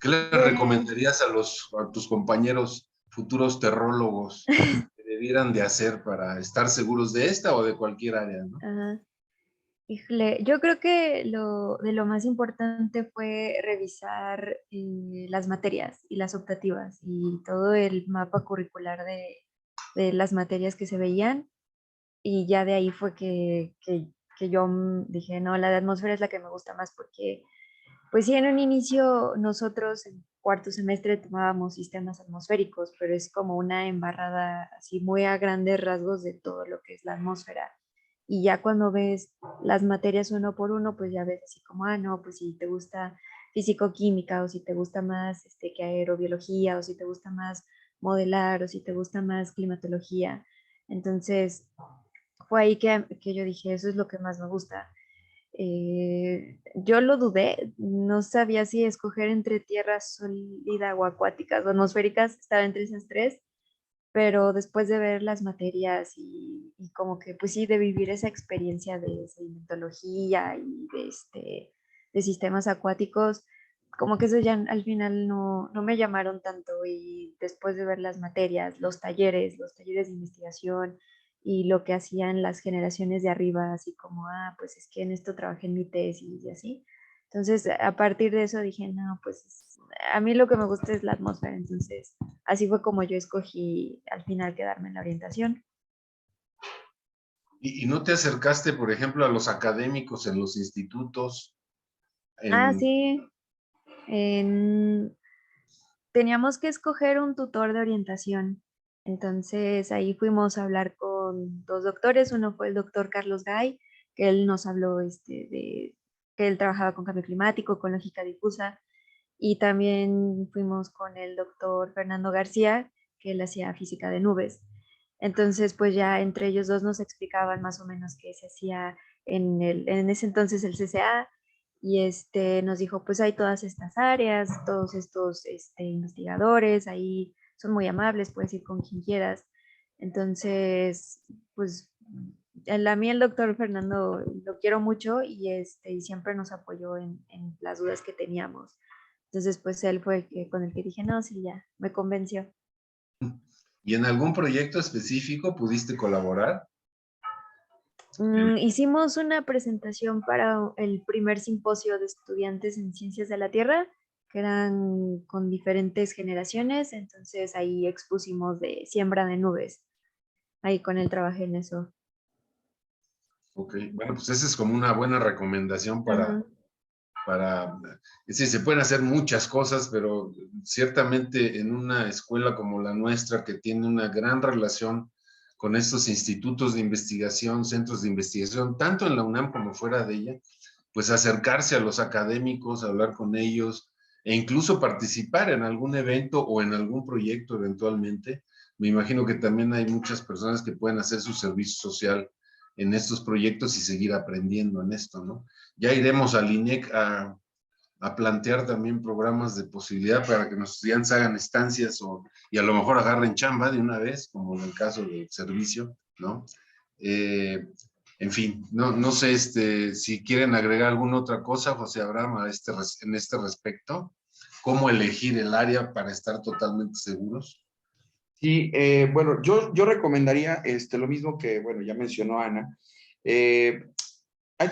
A: ¿Qué le recomendarías a tus compañeros futuros terrólogos que debieran de hacer para estar seguros de esta o de cualquier área, ¿no?
D: Ajá. Híjole, yo creo que de lo más importante fue revisar las materias y las optativas y todo el mapa curricular de las materias que se veían, y ya de ahí fue que yo dije, no, la de atmósfera es la que me gusta más porque, pues sí, en un inicio nosotros en cuarto semestre tomábamos sistemas atmosféricos, pero es como una embarrada así muy a grandes rasgos de todo lo que es la atmósfera. Y ya cuando ves las materias uno por uno, pues ya ves así como, ah, no, pues si te gusta físico-química, o si te gusta más que aerobiología, o si te gusta más modelar, o si te gusta más climatología. Entonces, fue ahí que yo dije, eso es lo que más me gusta. Yo lo dudé, no sabía si escoger entre tierra sólida o acuáticas o atmosféricas, estaba entre esas tres, pero después de ver las materias y como que pues sí, de vivir esa experiencia de sedimentología y de sistemas acuáticos, como que eso ya al final no me llamaron tanto, y después de ver las materias, los talleres de investigación y lo que hacían las generaciones de arriba, así como, ah, pues es que en esto trabajé en mi tesis y así. Entonces, a partir de eso dije, no, pues a mí lo que me gusta es la atmósfera. Entonces, así fue como yo escogí al final quedarme en la orientación.
A: ¿Y no te acercaste, por ejemplo, a los académicos en los institutos?
D: Ah, sí. Teníamos que escoger un tutor de orientación. Entonces ahí fuimos a hablar con dos doctores. Uno fue el doctor Carlos Gay, que él nos habló de que él trabajaba con cambio climático, con lógica difusa. Y también fuimos con el doctor Fernando García, que él hacía física de nubes. Entonces, pues ya entre ellos dos nos explicaban más o menos qué se hacía en ese entonces el CCA, y nos dijo, pues hay todas estas áreas, todos estos investigadores, ahí son muy amables, puedes ir con quien quieras. Entonces, pues a mí el doctor Fernando lo quiero mucho, y siempre nos apoyó en las dudas que teníamos. Entonces, pues él fue con el que dije, no, sí, ya, me convenció.
A: ¿Y en algún proyecto específico pudiste colaborar?
D: Hicimos una presentación para el primer simposio de estudiantes en Ciencias de la Tierra, que eran con diferentes generaciones. Entonces ahí expusimos de siembra de nubes. Ahí con él trabajé en eso.
A: Ok, bueno, pues esa es como una buena recomendación
D: Ajá.
A: es decir, se pueden hacer muchas cosas, pero ciertamente en una escuela como la nuestra, que tiene una gran relación con estos institutos de investigación, centros de investigación, tanto en la UNAM como fuera de ella, pues acercarse a los académicos, hablar con ellos e incluso participar en algún evento o en algún proyecto eventualmente. Me imagino que también hay muchas personas que pueden hacer su servicio social en estos proyectos y seguir aprendiendo en esto, ¿no? Ya iremos al INEC a plantear también programas de posibilidad para que nuestros estudiantes hagan estancias y a lo mejor agarren chamba de una vez, como en el caso del servicio, ¿no? En fin, no sé si quieren agregar alguna otra cosa, José Abraham, en este respecto. ¿Cómo elegir el área para estar totalmente seguros?
E: Sí, bueno, yo recomendaría lo mismo que, bueno, ya mencionó Ana.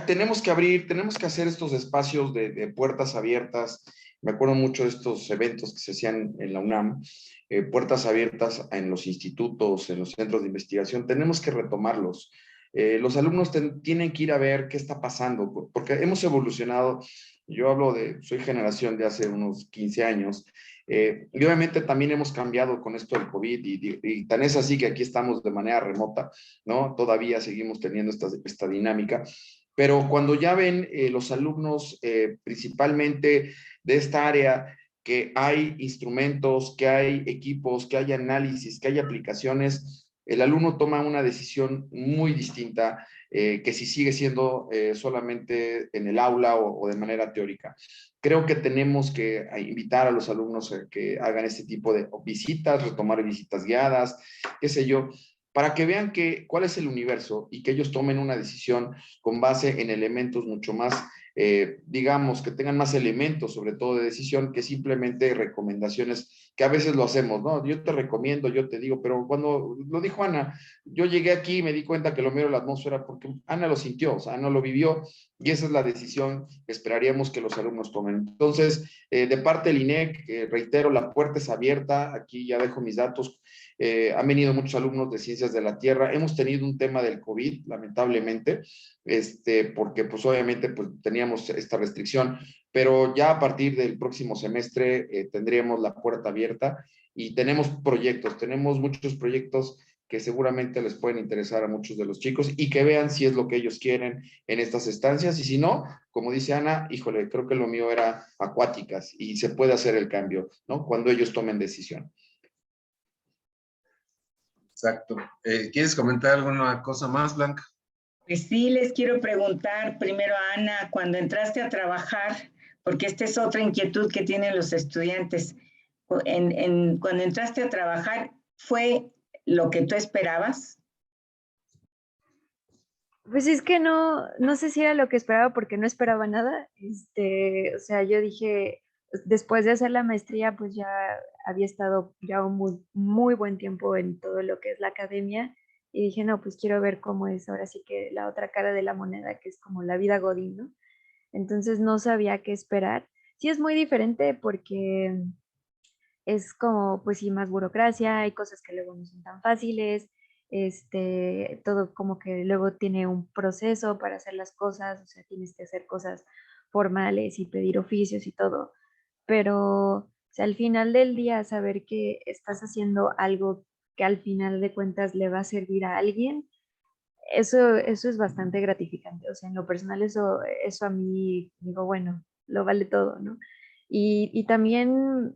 E: Tenemos que hacer estos espacios de puertas abiertas. Me acuerdo mucho de estos eventos que se hacían en la UNAM, puertas abiertas en los institutos, en los centros de investigación. Tenemos que retomarlos. Los alumnos tienen que ir a ver qué está pasando, porque hemos evolucionado. Yo soy generación de hace unos 15 años, y obviamente también hemos cambiado con esto del COVID, y tan es así que aquí estamos de manera remota, ¿no? Todavía seguimos teniendo esta dinámica. Pero cuando ya ven los alumnos, principalmente de esta área, que hay instrumentos, que hay equipos, que hay análisis, que hay aplicaciones, el alumno toma una decisión muy distinta que si sigue siendo solamente en el aula o de manera teórica. Creo que tenemos que invitar a los alumnos a que hagan este tipo de visitas, retomar visitas guiadas, qué sé yo, para que vean cuál es el universo y que ellos tomen una decisión con base en elementos mucho más, digamos, que tengan más elementos, sobre todo de decisión, que simplemente recomendaciones, que a veces lo hacemos, ¿no? Yo te recomiendo, yo te digo, pero cuando lo dijo Ana, yo llegué aquí y me di cuenta que lo mío era la atmósfera porque Ana lo sintió, o sea, Ana lo vivió, y esa es la decisión que esperaríamos que los alumnos tomen. Entonces, de parte del INEC, reitero, la puerta es abierta, aquí ya dejo mis datos. Han venido muchos alumnos de Ciencias de la Tierra. Hemos tenido un tema del COVID, lamentablemente, porque pues obviamente pues, teníamos esta restricción, pero ya a partir del próximo semestre tendríamos la puerta abierta y tenemos muchos proyectos que seguramente les pueden interesar a muchos de los chicos y que vean si es lo que ellos quieren en estas estancias, y si no, como dice Ana, híjole, creo que lo mío era acuáticas y se puede hacer el cambio, ¿no? Cuando ellos tomen decisión.
A: Exacto. ¿Quieres comentar alguna cosa más, Blanca?
B: Pues sí, les quiero preguntar primero a Ana, cuando entraste a trabajar, porque esta es otra inquietud que tienen los estudiantes, cuando entraste a trabajar, ¿fue lo que tú esperabas?
D: Pues es que no sé si era lo que esperaba porque no esperaba nada. O sea, yo dije, después de hacer la maestría, pues ya había estado ya un muy buen tiempo en todo lo que es la academia y dije, no, pues quiero ver cómo es ahora sí que la otra cara de la moneda, que es como la vida godín, ¿no? Entonces no sabía qué esperar. Sí es muy diferente porque es como, pues sí, más burocracia, hay cosas que luego no son tan fáciles, todo como que luego tiene un proceso para hacer las cosas, o sea, tienes que hacer cosas formales y pedir oficios y todo, pero, o sea, al final del día, saber que estás haciendo algo que al final de cuentas le va a servir a alguien, eso es bastante gratificante, o sea, en lo personal eso a mí, digo, bueno, lo vale todo, ¿no? Y también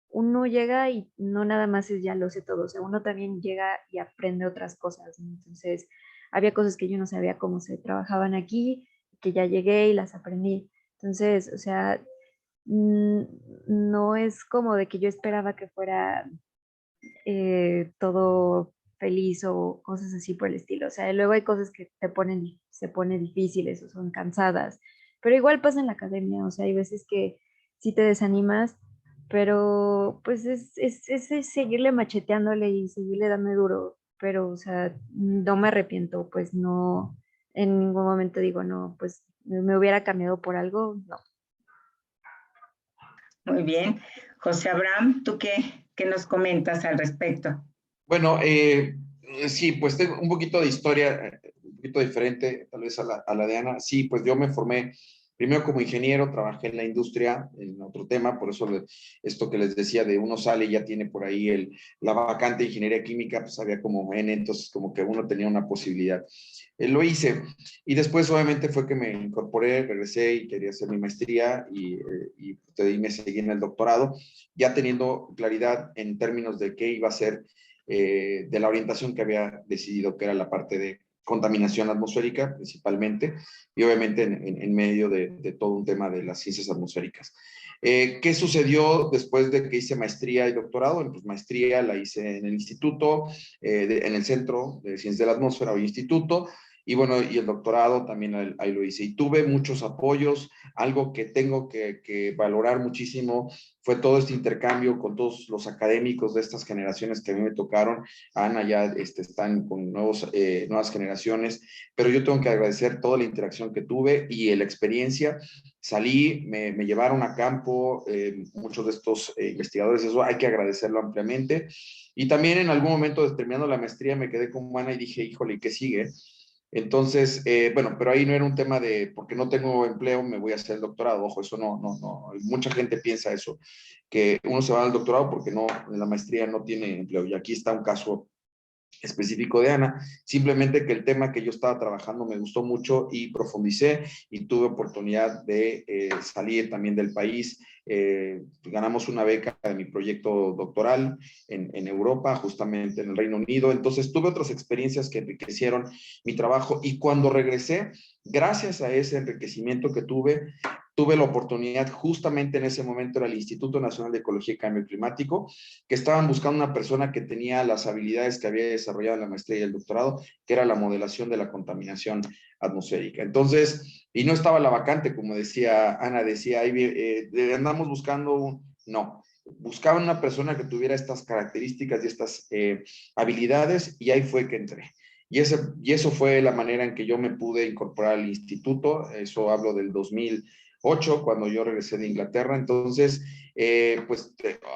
D: uno llega y no nada más es ya lo sé todo, o sea, uno también llega y aprende otras cosas, ¿no? Entonces, había cosas que yo no sabía cómo se trabajaban aquí, que ya llegué y las aprendí. Entonces, o sea, no es como de que yo esperaba que fuera todo feliz o cosas así por el estilo. O sea, luego hay cosas que se ponen difíciles o son cansadas, pero igual pasa en la academia, o sea, hay veces que sí te desanimas, pero pues es seguirle macheteándole y seguirle dando duro, pero, o sea, no me arrepiento, pues no, en ningún momento digo, no, pues me hubiera cambiado por algo, no.
B: Muy bien. José Abraham, ¿tú qué nos comentas al respecto?
E: Bueno, sí, pues tengo un poquito de historia, un poquito diferente tal vez a la de Ana. Sí, pues yo me formé Primero como ingeniero, trabajé en la industria, en otro tema, por eso esto que les decía de uno sale y ya tiene por ahí la vacante de ingeniería química, pues había como N, entonces como que uno tenía una posibilidad. Lo hice y después obviamente fue que me incorporé, regresé y quería hacer mi maestría y de ahí me seguí en el doctorado, ya teniendo claridad en términos de qué iba a ser de la orientación que había decidido, que era la parte de contaminación atmosférica principalmente, y obviamente en medio de todo un tema de las ciencias atmosféricas. ¿Qué sucedió después de que hice maestría y doctorado? Pues maestría la hice en el instituto, en el Centro de Ciencias de la Atmósfera o instituto, y bueno, y el doctorado también ahí lo hice. Y tuve muchos apoyos. Algo que tengo que valorar muchísimo fue todo este intercambio con todos los académicos de estas generaciones que a mí me tocaron. Ana ya están con nuevas generaciones, pero yo tengo que agradecer toda la interacción que tuve y la experiencia. Salí, me llevaron a campo, muchos de estos investigadores, eso hay que agradecerlo ampliamente. Y también en algún momento, terminando la maestría, me quedé con Ana y dije, híjole, ¿qué sigue? Entonces, bueno, pero ahí no era un tema de, porque no tengo empleo, me voy a hacer el doctorado. Ojo, eso no. Mucha gente piensa eso, que uno se va al doctorado porque no, en la maestría no tiene empleo. Y aquí está un caso específico de Ana, simplemente que el tema que yo estaba trabajando me gustó mucho y profundicé y tuve oportunidad de salir también del país. Ganamos una beca de mi proyecto doctoral en Europa, justamente en el Reino Unido. Entonces tuve otras experiencias que enriquecieron mi trabajo y cuando regresé, gracias a ese enriquecimiento que tuve la oportunidad, justamente en ese momento era el Instituto Nacional de Ecología y Cambio Climático, que estaban buscando una persona que tenía las habilidades que había desarrollado en la maestría y el doctorado, que era la modelación de la contaminación atmosférica. Entonces, y no estaba la vacante, como decía Ana, decía, ahí andamos buscando no, buscaban una persona que tuviera estas características y estas habilidades, y ahí fue que entré. Y eso fue la manera en que yo me pude incorporar al instituto. Eso hablo del 2008, cuando yo regresé de Inglaterra. Entonces,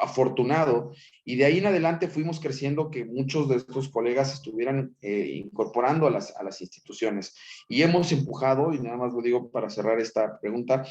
E: afortunado. Y de ahí en adelante fuimos creciendo, que muchos de estos colegas estuvieran incorporando a las instituciones. Y hemos empujado, y nada más lo digo para cerrar esta pregunta,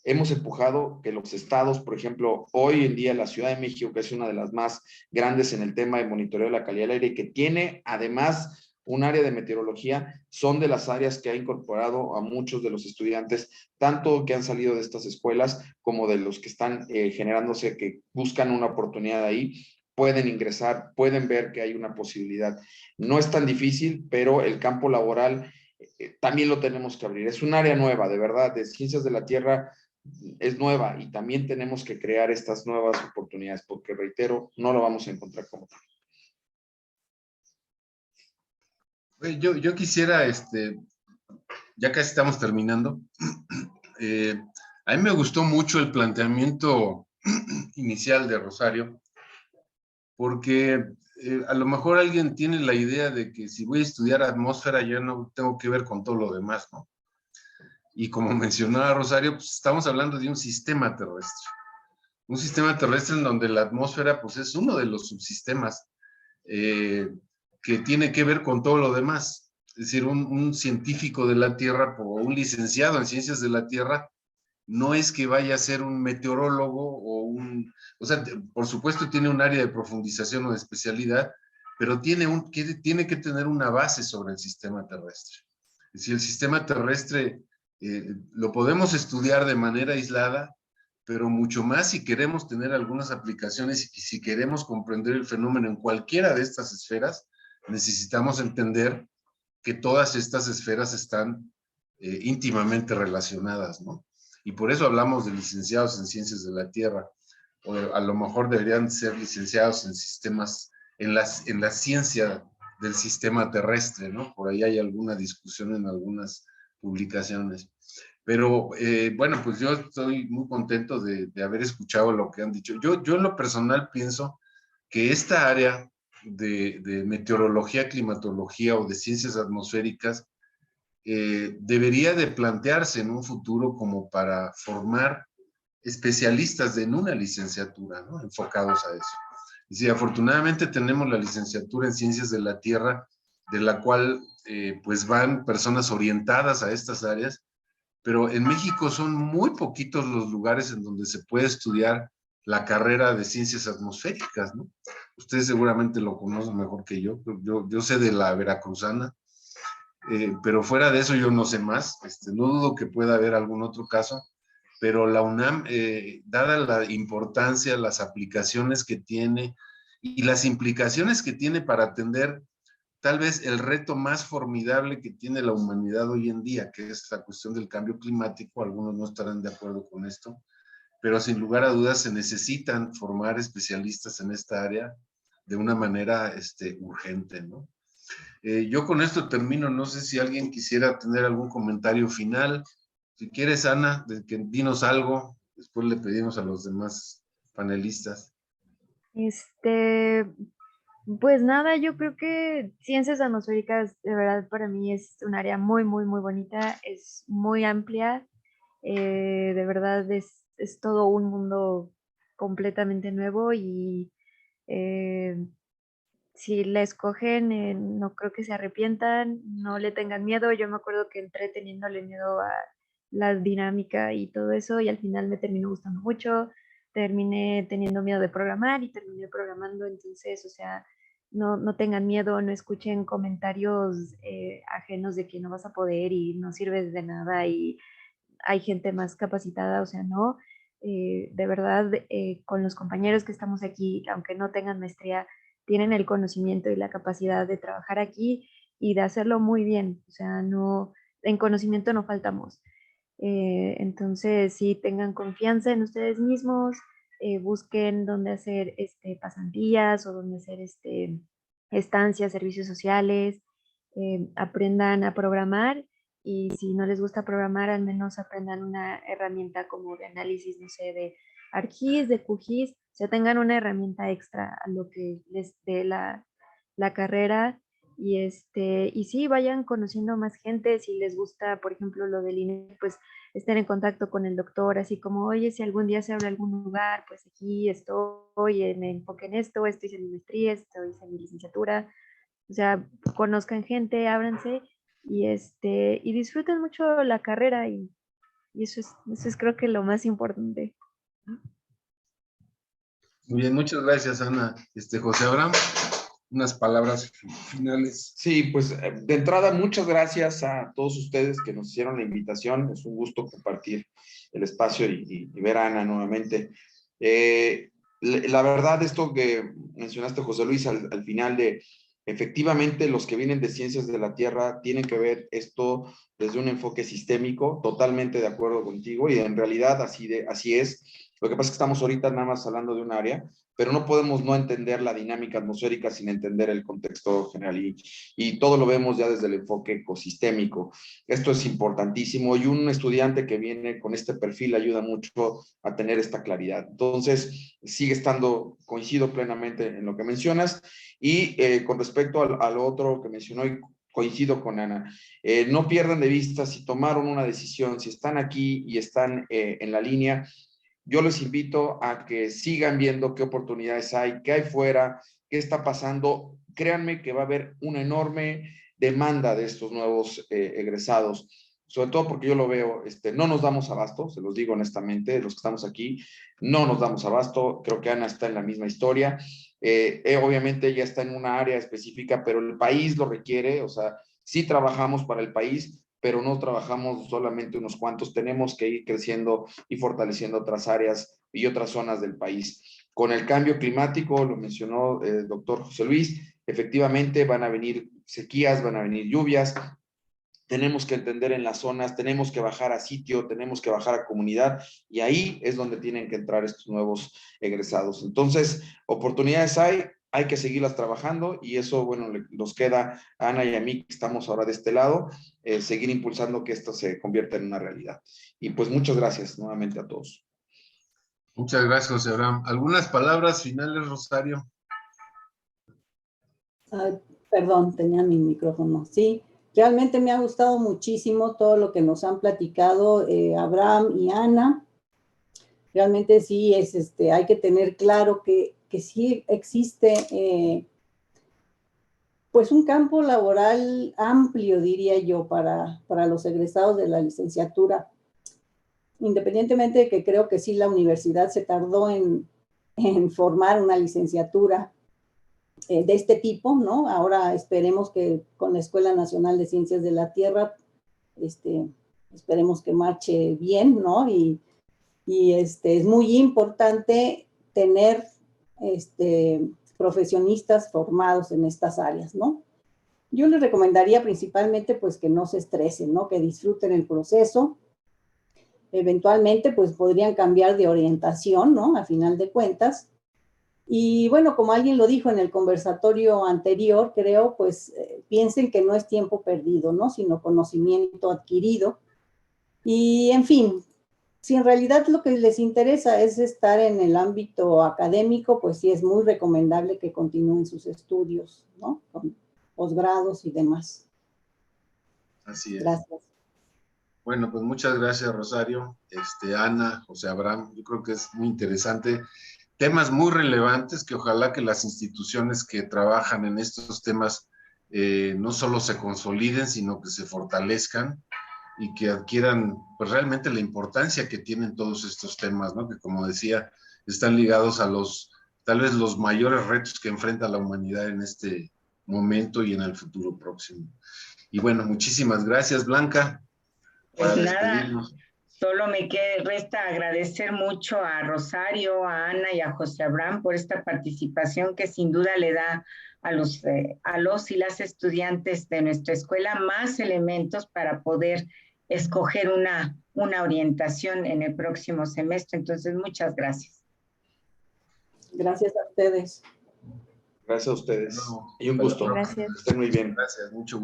E: hemos empujado que los estados, por ejemplo, hoy en día la Ciudad de México, que es una de las más grandes en el tema de monitoreo de la calidad del aire, que tiene además un área de meteorología, son de las áreas que ha incorporado a muchos de los estudiantes, tanto que han salido de estas escuelas como de los que están generándose, que buscan una oportunidad ahí, pueden ingresar, pueden ver que hay una posibilidad. No es tan difícil, pero el campo laboral también lo tenemos que abrir. Es un área nueva, de verdad, de ciencias de la Tierra es nueva, y también tenemos que crear estas nuevas oportunidades, porque reitero, no lo vamos a encontrar como tal.
A: Yo quisiera, ya casi estamos terminando, a mí me gustó mucho el planteamiento inicial de Rosario, porque a lo mejor alguien tiene la idea de que si voy a estudiar atmósfera ya no tengo que ver con todo lo demás, ¿no? Y como mencionaba Rosario, pues estamos hablando de un sistema terrestre en donde la atmósfera pues es uno de los subsistemas que tiene que ver con todo lo demás. Es decir, un científico de la Tierra o un licenciado en ciencias de la Tierra no es que vaya a ser un meteorólogo o sea, por supuesto tiene un área de profundización o de especialidad, pero tiene que tener una base sobre el sistema terrestre. Es decir, el sistema terrestre lo podemos estudiar de manera aislada, pero mucho más si queremos tener algunas aplicaciones y si queremos comprender el fenómeno en cualquiera de estas esferas, necesitamos entender que todas estas esferas están íntimamente relacionadas, ¿no? Y por eso hablamos de licenciados en ciencias de la Tierra, o a lo mejor deberían ser licenciados en sistemas, en la ciencia del sistema terrestre, ¿no? Por ahí hay alguna discusión en algunas publicaciones. Pero bueno, pues yo estoy muy contento de haber escuchado lo que han dicho. Yo en lo personal pienso que esta área de meteorología, climatología o de ciencias atmosféricas debería de plantearse en un futuro como para formar especialistas en una licenciatura, ¿no? Enfocados a eso. Y sí, afortunadamente tenemos la licenciatura en Ciencias de la Tierra, de la cual pues van personas orientadas a estas áreas, pero en México son muy poquitos los lugares en donde se puede estudiar la carrera de ciencias atmosféricas, ¿no? Ustedes seguramente lo conocen mejor que yo. Yo sé de la veracruzana, pero fuera de eso yo no sé más. No dudo que pueda haber algún otro caso, pero la UNAM, dada la importancia, las aplicaciones que tiene y las implicaciones que tiene para atender tal vez el reto más formidable que tiene la humanidad hoy en día, que es la cuestión del cambio climático, algunos no estarán de acuerdo con esto, pero sin lugar a dudas se necesitan formar especialistas en esta área de una manera urgente, ¿no? Yo con esto termino, no sé si alguien quisiera tener algún comentario final. Si quieres, Ana, dinos algo, después le pedimos a los demás panelistas.
D: Pues nada, yo creo que ciencias atmosféricas de verdad para mí es un área muy, muy, muy bonita, es muy amplia, de verdad es todo un mundo completamente nuevo y eh, si la escogen, no creo que se arrepientan, no le tengan miedo. Yo me acuerdo que entré teniéndole miedo a la dinámica y todo eso y al final me terminó gustando mucho, terminé teniendo miedo de programar y terminé programando, entonces, o sea, no tengan miedo, no escuchen comentarios ajenos de que no vas a poder y no sirves de nada y hay gente más capacitada, o sea, no. De verdad, con los compañeros que estamos aquí, aunque no tengan maestría, tienen el conocimiento y la capacidad de trabajar aquí y de hacerlo muy bien, o sea, no, en conocimiento no faltamos. Entonces, sí, tengan confianza en ustedes mismos, busquen dónde hacer pasantías o dónde hacer estancias, servicios sociales, aprendan a programar y si no les gusta programar, al menos aprendan una herramienta como de análisis, no sé, de ArcGIS, de QGIS, o sea, tengan una herramienta extra a lo que les dé la carrera y sí, vayan conociendo más gente, si les gusta, por ejemplo, lo del INE, pues estén en contacto con el doctor, así como, oye, si algún día se abre algún lugar, pues aquí estoy, me enfoqué en esto hice mi maestría, esto hice mi licenciatura, o sea, conozcan gente, ábranse y disfruten mucho la carrera y eso es creo que lo más importante.
A: Muy bien, muchas gracias, Ana. José Abraham, unas palabras finales.
E: Sí, pues de entrada, muchas gracias a todos ustedes que nos hicieron la invitación. Es un gusto compartir el espacio y ver a Ana nuevamente. La verdad, esto que mencionaste, José Luis, al final de, efectivamente, los que vienen de ciencias de la Tierra tienen que ver esto desde un enfoque sistémico, totalmente de acuerdo contigo, y en realidad así es. Lo que pasa es que estamos ahorita nada más hablando de un área, pero no podemos no entender la dinámica atmosférica sin entender el contexto general y todo lo vemos ya desde el enfoque ecosistémico. Esto es importantísimo y un estudiante que viene con este perfil ayuda mucho a tener esta claridad. Entonces, sigue estando, coincido plenamente en lo que mencionas y con respecto al otro que mencionó y coincido con Ana, no pierdan de vista si tomaron una decisión, si están aquí y están en la línea, yo les invito a que sigan viendo qué oportunidades hay, qué hay fuera, qué está pasando. Créanme que va a haber una enorme demanda de estos nuevos egresados, sobre todo porque yo lo veo, no nos damos abasto, se los digo honestamente, los que estamos aquí, no nos damos abasto, creo que Ana está en la misma historia, obviamente ella está en una área específica, pero el país lo requiere, o sea, sí trabajamos para el país, pero no trabajamos solamente unos cuantos, tenemos que ir creciendo y fortaleciendo otras áreas y otras zonas del país. Con el cambio climático, lo mencionó el doctor José Luis, efectivamente van a venir sequías, van a venir lluvias, tenemos que entender en las zonas, tenemos que bajar a sitio, tenemos que bajar a comunidad y ahí es donde tienen que entrar estos nuevos egresados. Entonces, oportunidades hay que seguirlas trabajando y eso, bueno, nos queda a Ana y a mí que estamos ahora de este lado, seguir impulsando que esto se convierta en una realidad. Y pues muchas gracias nuevamente a todos.
A: Muchas gracias, José Abraham. ¿Algunas palabras finales, Rosario?
C: Perdón, tenía mi micrófono. Sí, realmente me ha gustado muchísimo todo lo que nos han platicado Abraham y Ana. Realmente sí, hay que tener claro que sí existe pues un campo laboral amplio, diría yo, para los egresados de la licenciatura. independientemente de que creo que sí la universidad se tardó en formar una licenciatura de este tipo, ¿no? Ahora esperemos que con la Escuela Nacional de Ciencias de la Tierra, esperemos que marche bien, ¿no? Y es muy importante tener profesionistas formados en estas áreas, ¿no? Yo les recomendaría principalmente pues que no se estresen, ¿no? Que disfruten el proceso. Eventualmente pues podrían cambiar de orientación, ¿no? A final de cuentas. Y bueno, como alguien lo dijo en el conversatorio anterior, creo, pues piensen que no es tiempo perdido, ¿no? Sino conocimiento adquirido. Y en fin, si en realidad lo que les interesa es estar en el ámbito académico, pues sí es muy recomendable que continúen sus estudios, ¿no? Con posgrados y demás.
A: Así es.
C: Gracias.
A: Bueno, pues muchas gracias, Rosario, Ana, José Abraham. Yo creo que es muy interesante. Temas muy relevantes que ojalá que las instituciones que trabajan en estos temas no solo se consoliden, sino que se fortalezcan y que adquieran pues realmente la importancia que tienen todos estos temas, ¿no? Que como decía, están ligados a tal vez los mayores retos que enfrenta la humanidad en este momento y en el futuro próximo. Y bueno, muchísimas gracias, Blanca.
B: Pues nada, solo resta agradecer mucho a Rosario, a Ana y a José Abraham por esta participación que sin duda le da a los y las estudiantes de nuestra escuela más elementos para poder escoger una orientación en el próximo semestre. Entonces, muchas gracias.
C: Gracias a ustedes.
E: Gracias a ustedes.
A: No,
E: y un gusto.
D: Gracias.
E: Estén muy bien.
A: Gracias, mucho gusto.